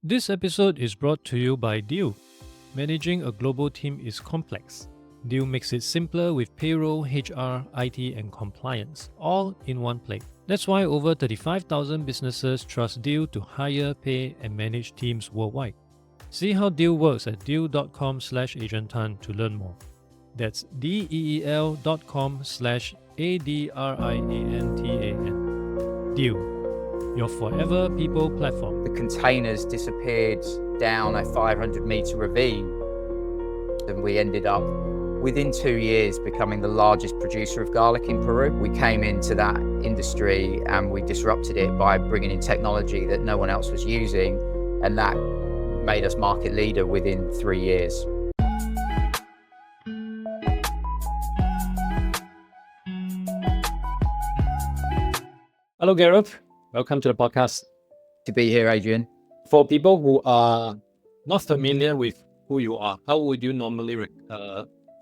This episode is brought to you by Deal. Managing a global team is complex. Deal makes it simpler with payroll, HR, IT, and compliance, all in one place. That's why over 35,000 businesses trust Deal to hire, pay, and manage teams worldwide. See how Deal works at deal.com/Adrian Tan to learn more. That's DEEL.com/ADRIANTAN. Deal, your forever people platform. The containers disappeared down a 500-meter ravine, and we ended up, within 2 years, becoming the largest producer of garlic in Peru. We came into that industry and we disrupted it by bringing in technology that no one else was using, and that made us market leader within 3 years. Hello, Gareth. Welcome to the podcast. To be here, Adrian. For people who are not familiar with who you are, how would you normally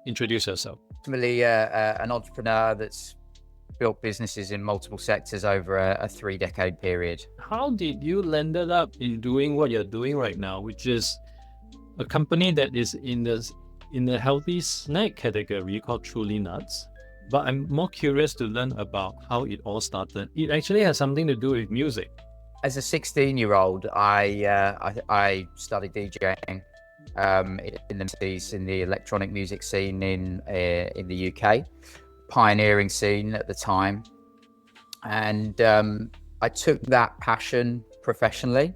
introduce yourself? Ultimately, an entrepreneur that's built businesses in multiple sectors over a 3-decade period. How did you landed up in doing what you're doing right now, which is a company that is in the healthy snack category called Truly Nuts? But I'm more curious to learn about how it all started. It actually has something to do with music. As a 16-year-old, I studied DJing in the electronic music scene in the UK, pioneering scene at the time, and I took that passion professionally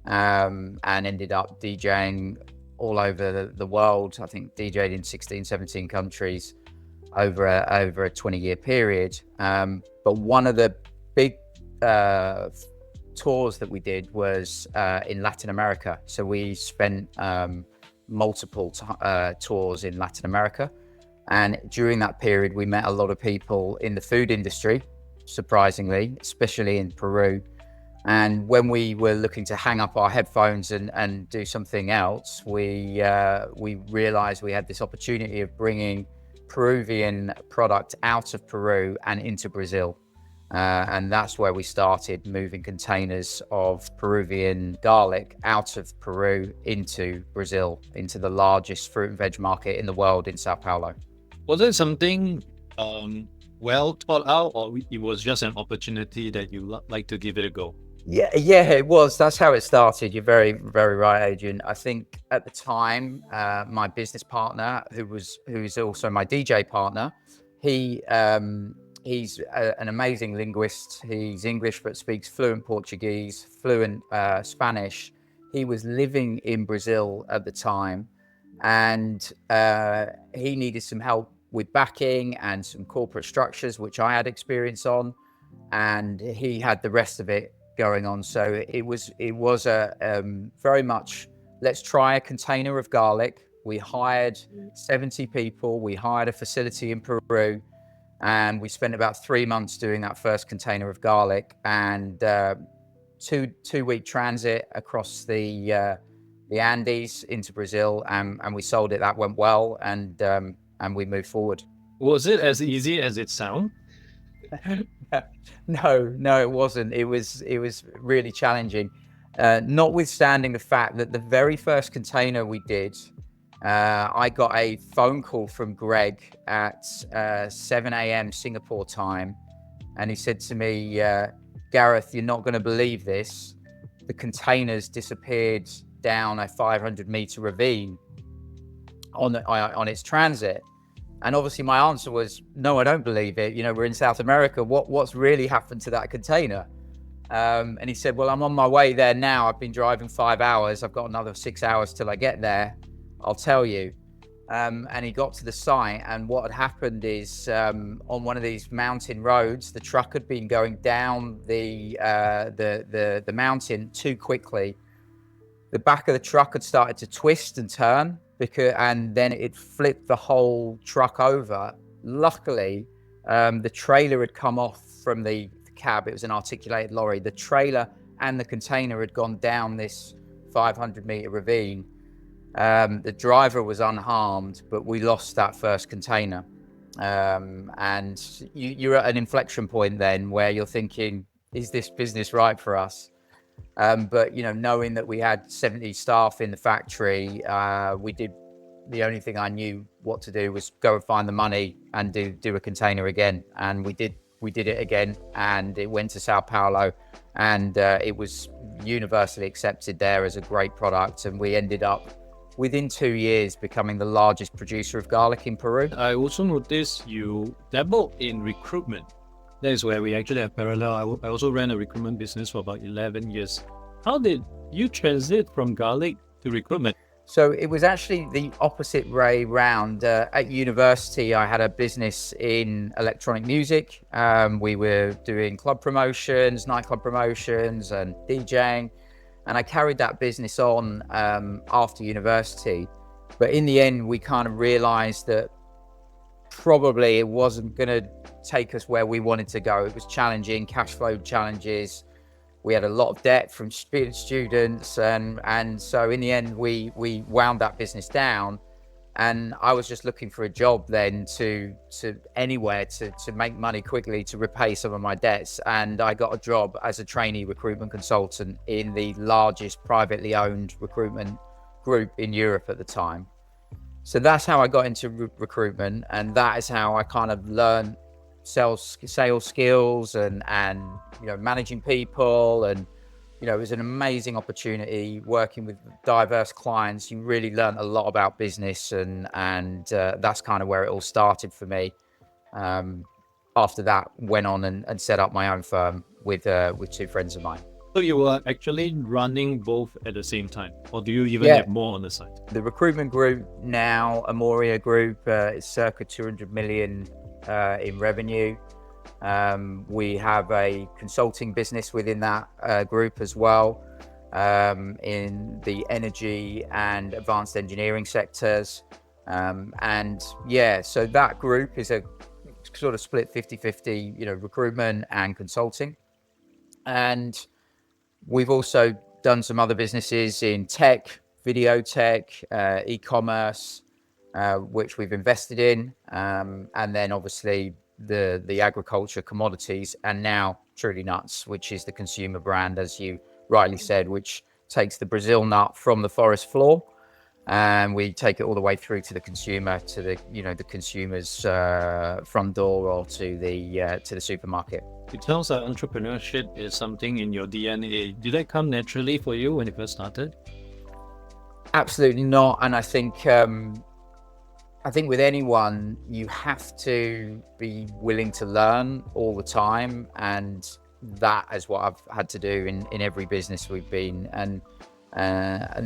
and ended up DJing all over the world. I think DJed in 16, 17 countries over a 20-year period. But one of the big tours that we did was in Latin America. So we spent multiple tours in Latin America. And during that period, we met a lot of people in the food industry, surprisingly, especially in Peru. And when we were looking to hang up our headphones and do something else, we realized we had this opportunity of bringing Peruvian product out of Peru and into Brazil. And that's where we started moving containers of Peruvian garlic out of Peru into Brazil, into the largest fruit and veg market in the world in Sao Paulo. Was it something well thought out, or it was just an opportunity that you like to give it a go? Yeah, it was. That's how it started. You're very, very right, Adrian. I think at the time, my business partner, who's also my DJ partner, he's an amazing linguist. He's English but speaks fluent Portuguese, fluent Spanish. He was living in Brazil at the time, and he needed some help with backing and some corporate structures, which I had experience on, and he had the rest of it going on. So it was a very much, let's try a container of garlic. We hired 70 people. We hired a facility in Peru, and we spent about 3 months doing that first container of garlic, and two-week transit across the Andes into Brazil, and we sold it. That went well, and we moved forward. Was it as easy as it sounds? No, it wasn't. It was really challenging. Notwithstanding the fact that the very first container we did, I got a phone call from Greg at 7 a.m. Singapore time, and he said to me, Gareth, you're not going to believe this. The containers disappeared down a 500-meter ravine on its transit. And obviously my answer was, no, I don't believe it. You know, we're in South America. What's really happened to that container? And he said, well, I'm on my way there now. I've been driving 5 hours. I've got another 6 hours till I get there. I'll tell you. And he got to the site, and what had happened is on one of these mountain roads, the truck had been going down the mountain too quickly. The back of the truck had started to twist and turn, and then it flipped the whole truck over. Luckily, the trailer had come off from the cab. It was an articulated lorry. The trailer and the container had gone down this 500-meter ravine. The driver was unharmed, but we lost that first container. And you're at an inflection point then where you're thinking, is this business right for us? But knowing that we had 70 staff in the factory, the only thing I knew what to do was go and find the money and do a container again. And we did it again, and it went to Sao Paulo, and it was universally accepted there as a great product. And we ended up within 2 years becoming the largest producer of garlic in Peru. I also noticed you dabbled in recruitment. That is where we actually have parallel. I also ran a recruitment business for about 11 years. How did you transit from garlic to recruitment? So it was actually the opposite way round. At university, I had a business in electronic music. We were doing club promotions, nightclub promotions, and DJing. And I carried that business on after university. But in the end, we kind of realized that probably it wasn't going to take us where we wanted to go. It was challenging, cash flow challenges. We had a lot of debt from students, and so in the end we wound that business down, and I was just looking for a job then to anywhere to make money quickly to repay some of my debts. And I got a job as a trainee recruitment consultant in the largest privately owned recruitment group in Europe at the time. So that's how I got into recruitment, and that is how I kind of learned sales skills and managing people. And it was an amazing opportunity working with diverse clients. You really learn a lot about business, and that's kind of where it all started for me. After that, went on and set up my own firm with 2 friends of mine. So you were actually running both at the same time, or do you even have more on the side? The recruitment group now, Amoria Group, is circa 200 million in revenue. We have a consulting business within that group as well, in the energy and advanced engineering sectors. So that group is a sort of split 50-50, recruitment and consulting. And we've also done some other businesses in tech, video tech, e-commerce, which we've invested in, and then obviously the agriculture commodities, and now Truly Nuts, which is the consumer brand, as you rightly said, which takes the Brazil nut from the forest floor, and we take it all the way through to the consumer, to the consumer's front door, or to the supermarket. It sounds like entrepreneurship is something in your DNA. Did that come naturally for you when you first started? Absolutely not. And I think with anyone, you have to be willing to learn all the time, and that is what I've had to do in every business we've been. And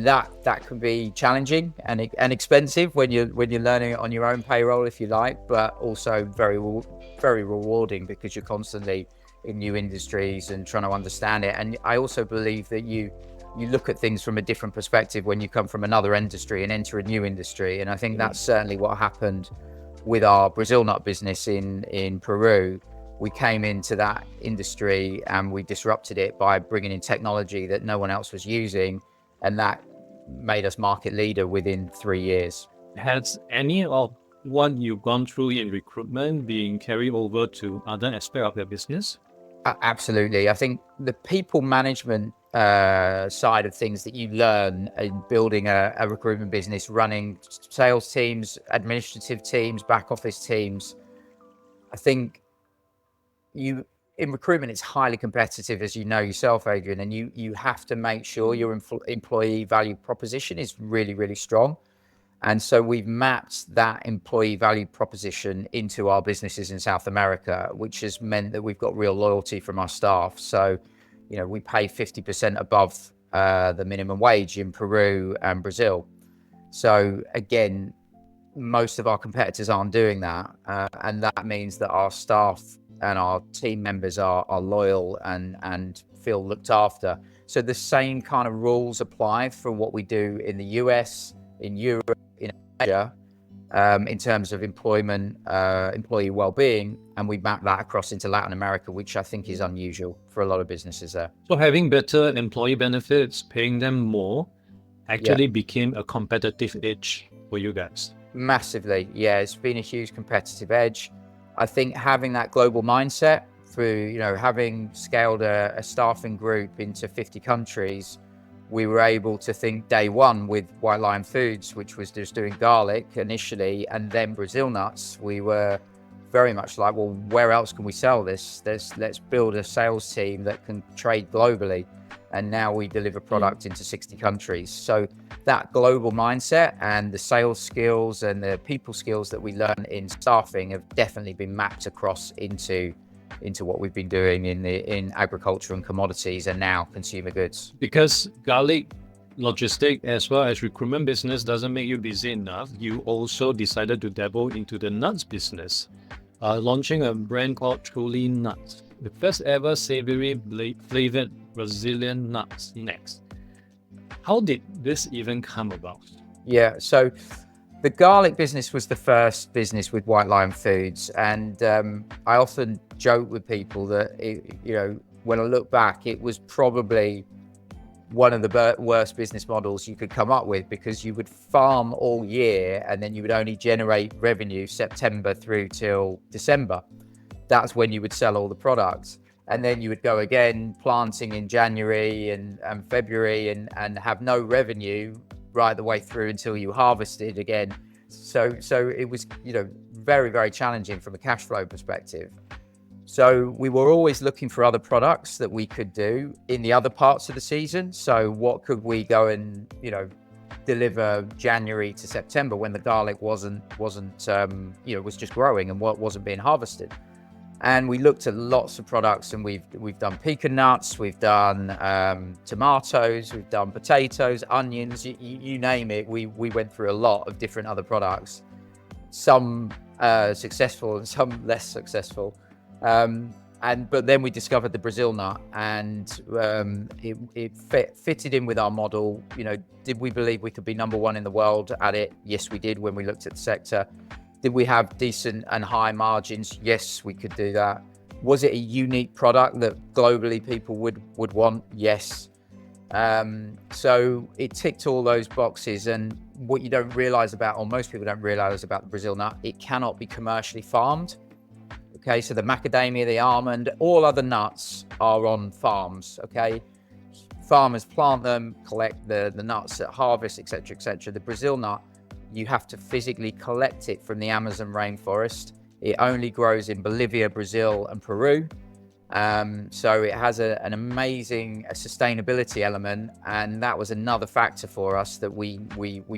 that can be challenging and expensive when you're learning it on your own payroll, if you like, but also very rewarding, because you're constantly in new industries and trying to understand it. And I also believe that you look at things from a different perspective when you come from another industry and enter a new industry. And I think that's certainly what happened with our Brazil nut business in Peru. We came into that industry and we disrupted it by bringing in technology that no one else was using, and that made us market leader within 3 years. Has any of what you've gone through in recruitment being carried over to other aspects of your business? Absolutely. I think the people management side of things that you learn in building a recruitment business, running sales teams, administrative teams, back office teams, I think in recruitment, it's highly competitive, as you know yourself, Adrian, and you have to make sure your employee value proposition is really, really strong. And so we've mapped that employee value proposition into our businesses in South America, which has meant that we've got real loyalty from our staff. So, we pay 50% above the minimum wage in Peru and Brazil. So again, most of our competitors aren't doing that. And that means that our staff and our team members are loyal and feel looked after. So the same kind of rules apply for what we do in the US, in Europe, in Asia, in terms of employee well-being, and we map that across into Latin America, which I think is unusual for a lot of businesses there. So having better employee benefits, paying them more, actually became a competitive edge for you guys. Massively, yeah. It's been a huge competitive edge. I think having that global mindset through, having scaled a staffing group into 50 countries, we were able to think day one with White Lion Foods, which was just doing garlic initially, and then Brazil nuts. We were very much like, well, where else can we sell this? Let's build a sales team that can trade globally. And now we deliver product into 60 countries. So that global mindset and the sales skills and the people skills that we learn in staffing have definitely been mapped across into what we've been doing in agriculture and commodities, and now consumer goods. Because garlic logistic as well as recruitment business doesn't make you busy enough, you also decided to dabble into the nuts business, launching a brand called Truly Nuts, the first ever savory flavored Brazilian nut snacks. How did this even come about? Yeah, so the garlic business was the first business with White Lion Foods, and I often joke with people that when I look back, it was probably one of the worst business models you could come up with, because you would farm all year and then you would only generate revenue September through till December. That's when you would sell all the products. And then you would go again planting in January and February and have no revenue right the way through until you harvested again. So it was, very, very challenging from a cash flow perspective. So we were always looking for other products that we could do in the other parts of the season. So what could we go and, deliver January to September when the garlic wasn't was just growing and what wasn't being harvested. And we looked at lots of products, and we've done pecan nuts, we've done tomatoes, we've done potatoes, onions, you name it. We went through a lot of different other products, some successful and some less successful. But then we discovered the Brazil nut, and it fitted in with our model. Did we believe we could be number one in the world at it? Yes, we did when we looked at the sector. Did we have decent and high margins? Yes, we could do that. Was it a unique product that globally people would want? Yes. So it ticked all those boxes. And what you don't realize about, or most people don't realize about the Brazil nut, it cannot be commercially farmed. Okay, so the macadamia, the almond, all other nuts are on farms. Okay, farmers plant them, collect the nuts at harvest, etc., etc. The Brazil nut, you have to physically collect it from the Amazon rainforest. It only grows in Bolivia, Brazil, and Peru. So it has an amazing sustainability element, and that was another factor for us that we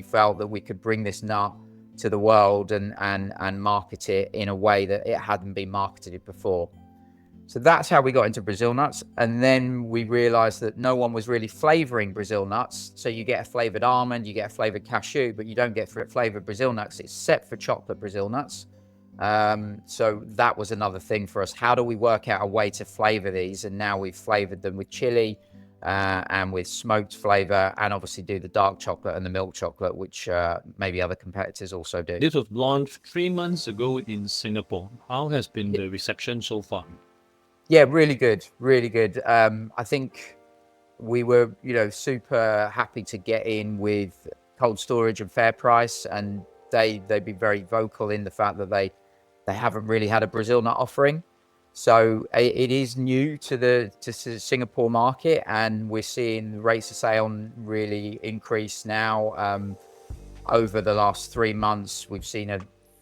felt that we could bring this nut to the world and market it in a way that it hadn't been marketed before. So that's how we got into Brazil nuts. And then we realized that no one was really flavoring Brazil nuts. So you get a flavored almond, you get a flavored cashew, but you don't get flavored Brazil nuts. It's set for chocolate Brazil nuts. So that was another thing for us. How do we work out a way to flavor these? And now we've flavored them with chili and with smoked flavor, and obviously do the dark chocolate and the milk chocolate, which maybe other competitors also do. This was launched 3 months ago in Singapore. How has been the reception so far? Yeah, really good, really good. I think we were, super happy to get in with cold storage and Fair Price, and they'd be very vocal in the fact that they haven't really had a Brazil nut offering. So it is new to the Singapore market, and we're seeing the rates of sale really increase now. Over the last 3 months, we've seen a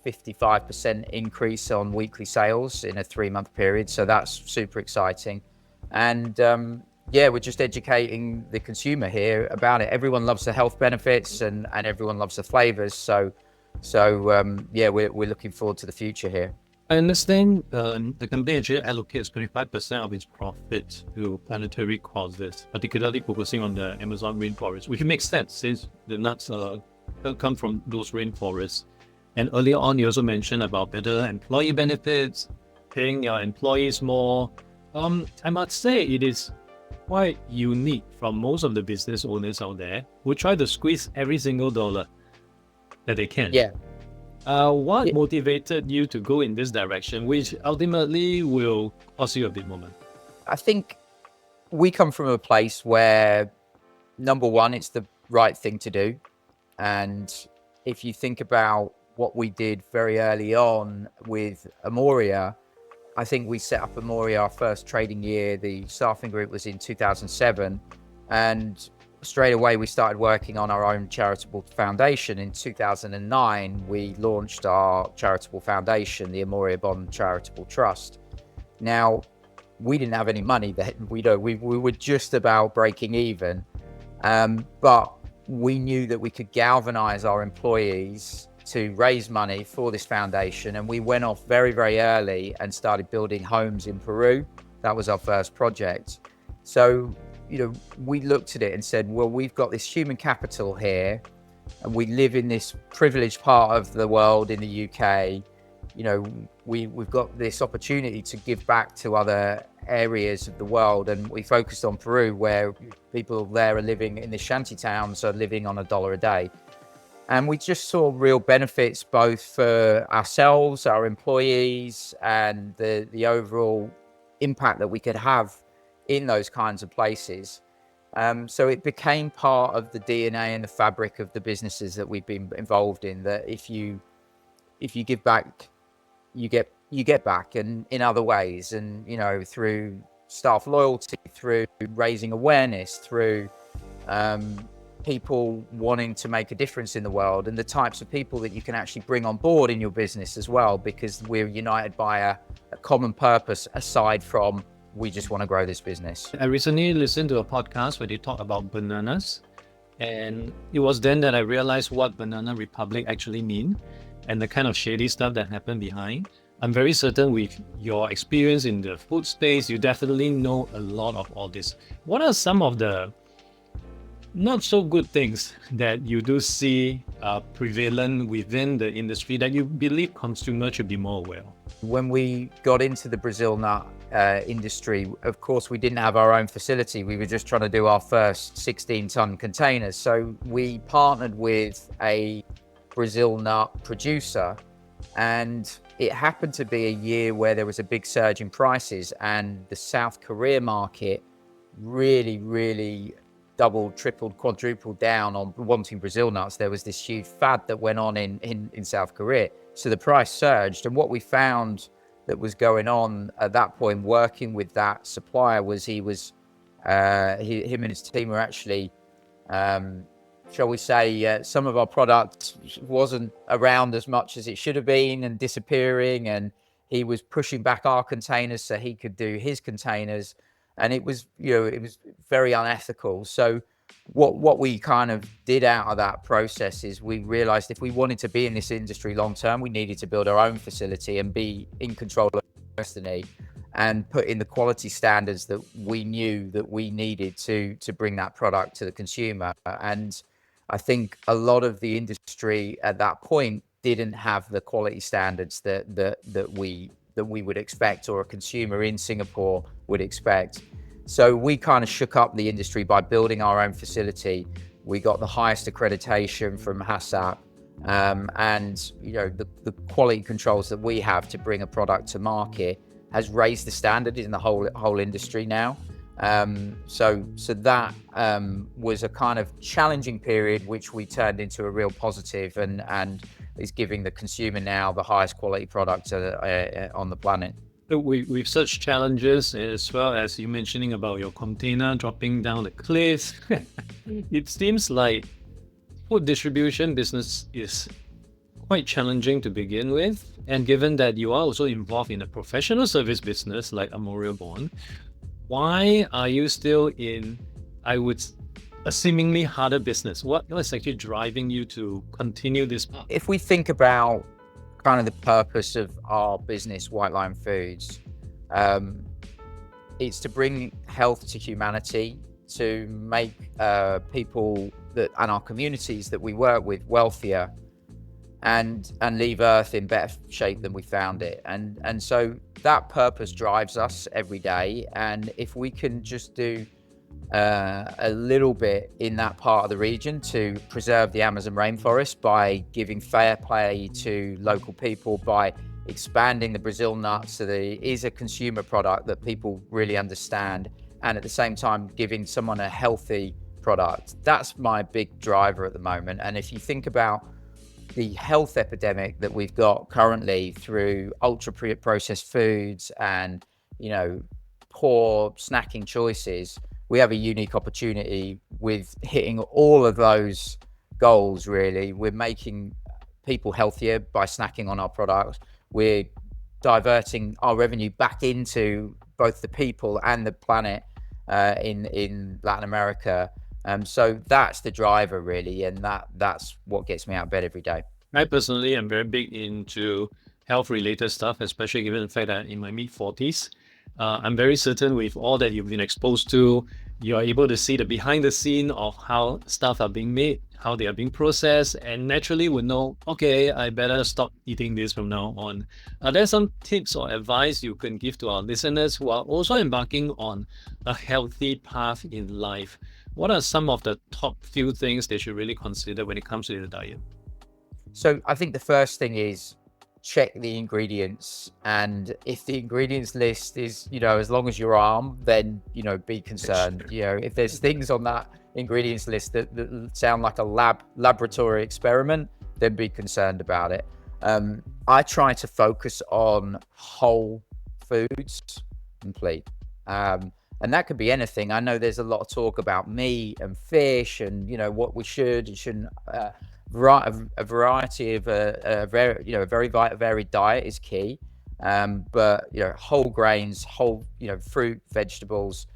55% increase on weekly sales in a 3-month period. So that's super exciting. And we're just educating the consumer here about it. Everyone loves the health benefits and everyone loves the flavors. So we're looking forward to the future here. I understand the company actually allocates 25% of its profit to planetary causes, particularly focusing on the Amazon rainforest, which makes sense since the nuts come from those rainforests. And earlier on, you also mentioned about better employee benefits, paying your employees more. I must say it is quite unique from most of the business owners out there who try to squeeze every single dollar that they can. Yeah. What motivated you to go in this direction, which ultimately will cost you a bit more money? I think we come from a place where, number one, it's the right thing to do. And if you think about what we did very early on with Amoria, I think we set up Amoria, our first trading year. The staffing group was in 2007, and straight away we started working on our own charitable foundation. In 2009, we launched our charitable foundation, the Amoria Bond Charitable Trust. Now, we didn't have any money then. We were just about breaking even, but we knew that we could galvanize our employees to raise money for this foundation, and we went off very, very early and started building homes in Peru. That was our first project. So, we looked at it and said, well, we've got this human capital here, and we live in this privileged part of the world in the UK. We've got this opportunity to give back to other areas of the world, and we focused on Peru, where people there are living in the shanty towns, are living on $1 a day. And we just saw real benefits both for ourselves, our employees, and the overall impact that we could have in those kinds of places. So it became part of the DNA and the fabric of the businesses that we've been involved in, that if you give back, you get back, and in other ways, and through staff loyalty, through raising awareness, through people wanting to make a difference in the world, and the types of people that you can actually bring on board in your business as well, because we're united by a common purpose aside from we just want to grow this business. I recently listened to a podcast where they talk about bananas, and it was then that I realized what Banana Republic actually mean and the kind of shady stuff that happened behind. I'm very certain with your experience in the food space, you definitely know a lot of all this. What are some of the not so good things that you do see prevalent within the industry that you believe consumers should be more aware of? When we got into the Brazil nut industry, of course, we didn't have our own facility. We were just trying to do our first 16-ton containers. So we partnered with a Brazil nut producer, and it happened to be a year where there was a big surge in prices, and the South Korea market really doubled, tripled, quadrupled down on wanting Brazil nuts. There was this huge fad that went on in South Korea. So the price surged. And what we found that was going on at that point, working with that supplier, was him and his team were actually, shall we say, some of our product wasn't around as much as it should have been and disappearing. And he was pushing back our containers so he could do his containers. And it was, it was very unethical. So what we kind of did out of that process is we realized if we wanted to be in this industry long term, we needed to build our own facility and be in control of destiny and put in the quality standards that we knew that we needed to bring that product to the consumer. And I think a lot of the industry at that point didn't have the quality standards that we would expect, or a consumer in Singapore would expect. So we kind of shook up the industry by building our own facility. We got the highest accreditation from HACCP, and the quality controls that we have to bring a product to market has raised the standard in the whole industry now. So that was a kind of challenging period, which we turned into a real positive, and is giving the consumer now the highest quality product on the planet. So with such challenges, as well as you mentioning about your container dropping down the cliff, it seems like food distribution business is quite challenging to begin with. And given that you are also involved in a professional service business like Amoria Bond, why are you still in, a seemingly harder business? What is actually driving you to continue this path? If we think about kind of the purpose of our business, White Lion Foods, it's to bring health to humanity, to make people and our communities that we work with wealthier, and leave Earth in better shape than we found it. And so that purpose drives us every day. And if we can just do a little bit in that part of the region to preserve the Amazon rainforest by giving fair play to local people, by expanding the Brazil nut so that it is a consumer product that people really understand, and at the same time giving someone a healthy product, that's my big driver at the moment. And if you think about the health epidemic that we've got currently through ultra processed foods and, you know, poor snacking choices, we have a unique opportunity with hitting all of those goals. Really, we're making people healthier by snacking on our products. We're diverting our revenue back into both the people and the planet in Latin America. So that's the driver really, and that's what gets me out of bed every day. I personally am very big into health related stuff, especially given the fact that in my mid 40s, I'm very certain with all that you've been exposed to, you are able to see the behind the scene of how stuff are being made, how they are being processed, and naturally would know, okay, I better stop eating this from now on. Are there some tips or advice you can give to our listeners who are also embarking on a healthy path in life? What are some of the top few things they should really consider when it comes to the diet? So I think the first thing is check the ingredients, and if the ingredients list is, you know, as long as your arm, then, you know, be concerned. You know, if there's things on that ingredients list that sound like a laboratory experiment, then be concerned about it. I try to focus on whole foods complete. And that could be anything. I know there's a lot of talk about meat and fish and, you know, what we should and shouldn't. A variety of a very varied diet is key. But, you know, whole grains, whole, you know, fruit, vegetables,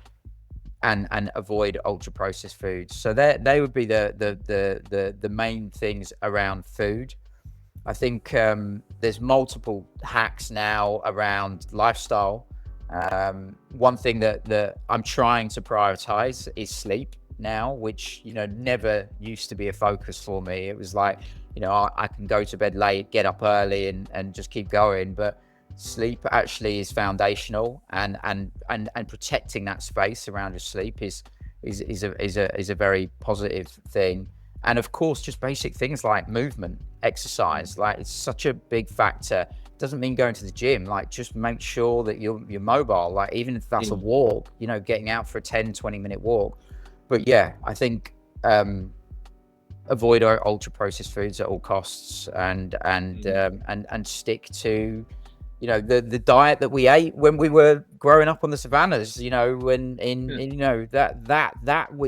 and avoid ultra processed foods. So they would be the main things around food. I think there's multiple hacks now around lifestyle. One thing that I'm trying to prioritize is sleep now, which, you know, never used to be a focus for me. It was like, you know, I can go to bed late, get up early and just keep going, but sleep actually is foundational, and protecting that space around your sleep is a very positive thing. And of course, just basic things like movement, exercise, like it's such a big factor. Doesn't mean going to the gym, like just make sure that you're mobile, like even if that's a walk, you know, getting out for a 10-20 minute walk. But yeah, I think avoid our ultra processed foods at all costs, and stick to, you know, the diet that we ate when we were growing up on the savannas, you know, you know, that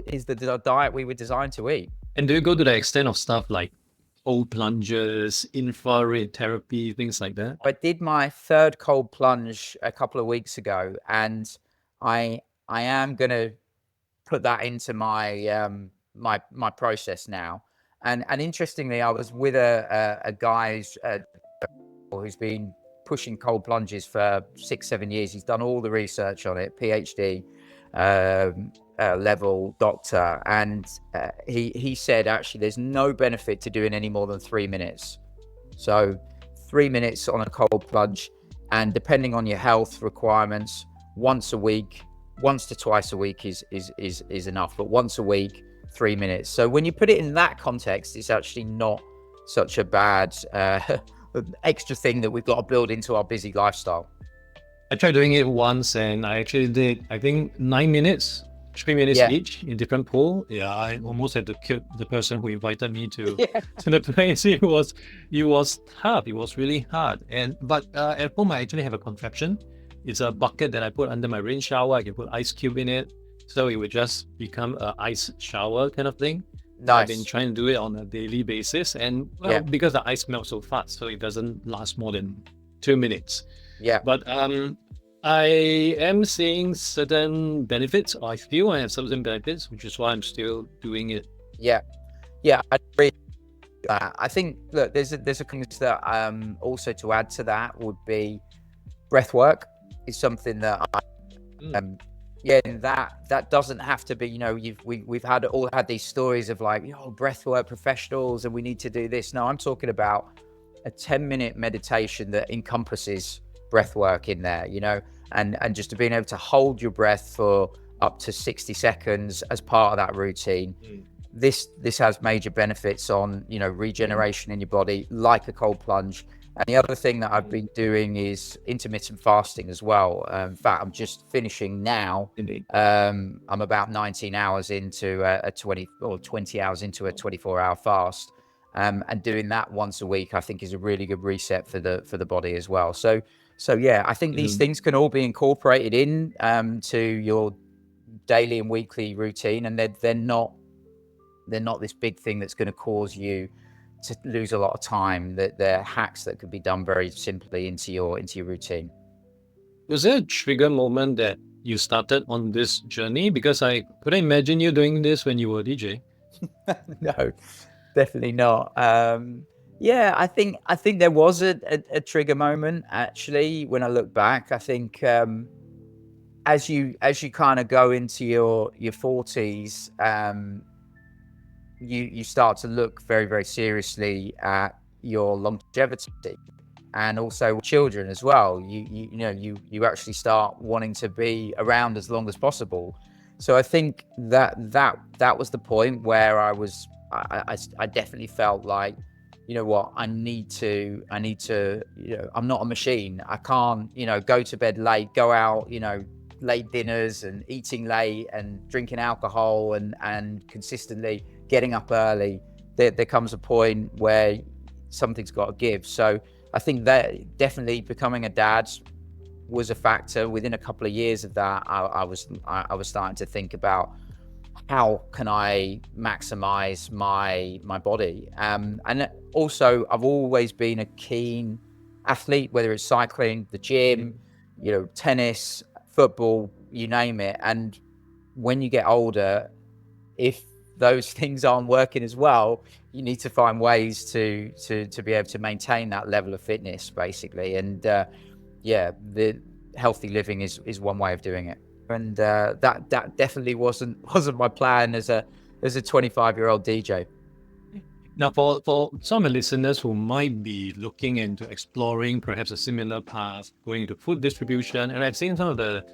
is the diet we were designed to eat. And do you go to the extent of stuff like cold plunges, infrared therapy, things like that? I did my third cold plunge a couple of weeks ago, and I am going to put that into my my process now. And interestingly, I was with a guy who's been pushing cold plunges for 6-7 years. He's done all the research on it, PhD level doctor, and he said actually there's no benefit to doing any more than 3 minutes. So 3 minutes on a cold plunge, and depending on your health requirements, once to twice a week is enough, but once a week, 3 minutes. So when you put it in that context, it's actually not such a bad extra thing that we've got to build into our busy lifestyle. I tried doing it once, and I actually did, I think, 9 minutes, 3 minutes each in different pool. Yeah, I almost had to kill the person who invited me to the place. It was tough. It was really hard. But at home, I actually have a contraption. It's a bucket that I put under my rain shower. I can put ice cube in it, so it would just become an ice shower kind of thing. Nice. I've been trying to do it on a daily basis, and because the ice melts so fast, so it doesn't last more than 2 minutes. Yeah. But I am seeing certain benefits. I feel I have certain benefits, which is why I'm still doing it. Yeah, I agree. I think, look, there's a things that also to add to that would be breath work is something that that doesn't have to be, you know, we've all had these stories of like, you know, breathwork professionals and we need to do this. No, I'm talking about a 10-minute meditation that encompasses breathwork in there, you know, and just being able to hold your breath for up to 60 seconds as part of that routine. This has major benefits on, you know, regeneration in your body, like a cold plunge. And the other thing that I've been doing is intermittent fasting as well. In fact, I'm just finishing now. Indeed. I'm about 19 hours into a 20 hours into a 24-hour fast. And doing that once a week, I think, is a really good reset for the body as well. So yeah, I think these things can all be incorporated in to your daily and weekly routine, and they're not this big thing that's going to cause you to lose a lot of time. That they're hacks that could be done very simply into your routine. Was there a trigger moment that you started on this journey? Because I couldn't imagine you doing this when you were DJ. No, definitely not. Yeah, I think there was a trigger moment, actually, when I look back. I think as you kind of go into your 40s, you start to look very, very seriously at your longevity, and also children as well. You actually start wanting to be around as long as possible. So I think that was the point where I definitely felt like, you know what, I need to, I'm not a machine. I can't, go to bed late, go out, late dinners and eating late and drinking alcohol and consistently getting up early. There comes a point where something's got to give. So I think that definitely becoming a dad was a factor. Within a couple of years of that, I was starting to think about how can I maximize my body. And also, I've always been a keen athlete, whether it's cycling, the gym, tennis, football, you name it. And when you get older, if those things aren't working as well, you need to find ways to be able to maintain that level of fitness, basically. And the healthy living is one way of doing it. And that definitely wasn't my plan as a 25-year-old DJ. Now, for some listeners who might be looking into exploring perhaps a similar path, going into food distribution, and I've seen some of the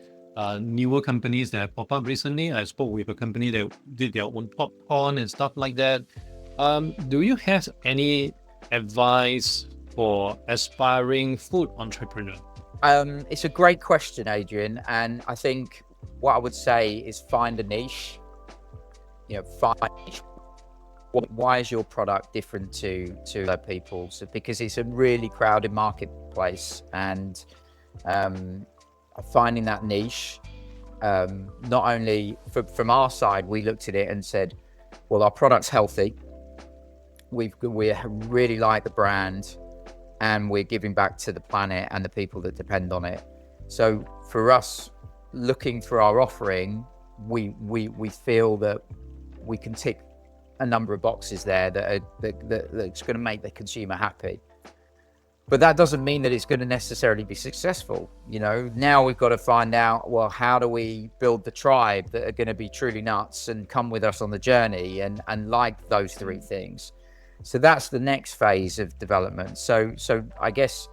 newer companies that have popped up recently. I spoke with a company that did their own popcorn and stuff like that. Do you have any advice for aspiring food entrepreneurs? It's a great question, Adrian. And I think what I would say is find a niche. Find a niche. Why is your product different to other people? So because it's a really crowded marketplace, and finding that niche, not only from our side, we looked at it and said, well, our product's healthy. We really like the brand, and we're giving back to the planet and the people that depend on it. So for us, looking for our offering, we feel that we can tick a number of boxes there that's going to make the consumer happy. But that doesn't mean that it's going to necessarily be successful. Now we've got to find out, well, how do we build the tribe that are going to be truly nuts and come with us on the journey and like those three things. So that's the next phase of development. So I guess,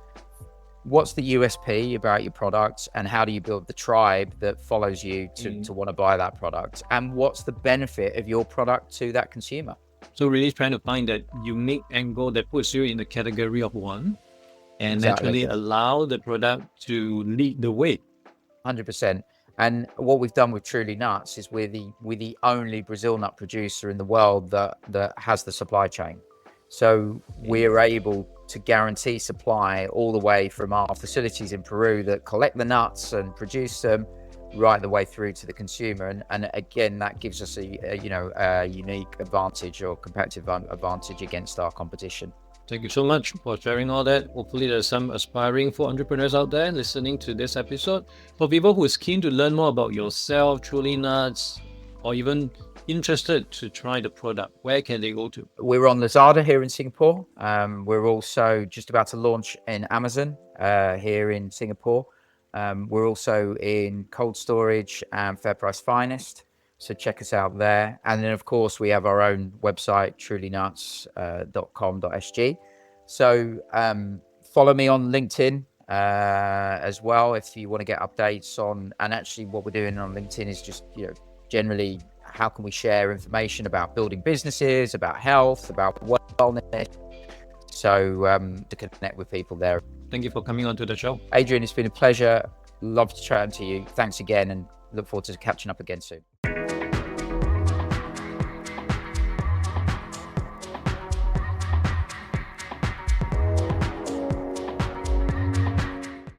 what's the USP about your product, and how do you build the tribe that follows you to want to buy that product? And what's the benefit of your product to that consumer? So really trying to find that unique angle that puts you in the category of one, and actually allow the product to lead the way. 100%. And what we've done with Truly Nuts is we're the only Brazil nut producer in the world that has the supply chain. So we're able to guarantee supply all the way from our facilities in Peru that collect the nuts and produce them, right the way through to the consumer. And again, that gives us a unique advantage, or competitive advantage, against our competition. Thank you so much for sharing all that. Hopefully there's some aspiring food entrepreneurs out there listening to this episode. For people who is keen to learn more about yourself, Truly Nuts, or even interested to try the product, where can they go to? We're on Lazada here in Singapore. We're also just about to launch in Amazon here in Singapore. We're also in cold storage and Fair Price Finest. So check us out there. And then, of course, we have our own website, trulynuts.com.sg. So follow me on LinkedIn as well if you want to get updates on. And actually, what we're doing on LinkedIn is just, generally, how can we share information about building businesses, about health, about wellness. So to connect with people there. Thank you for coming on to the show. Adrian, it's been a pleasure. Love to chat to you. Thanks again, and look forward to catching up again soon.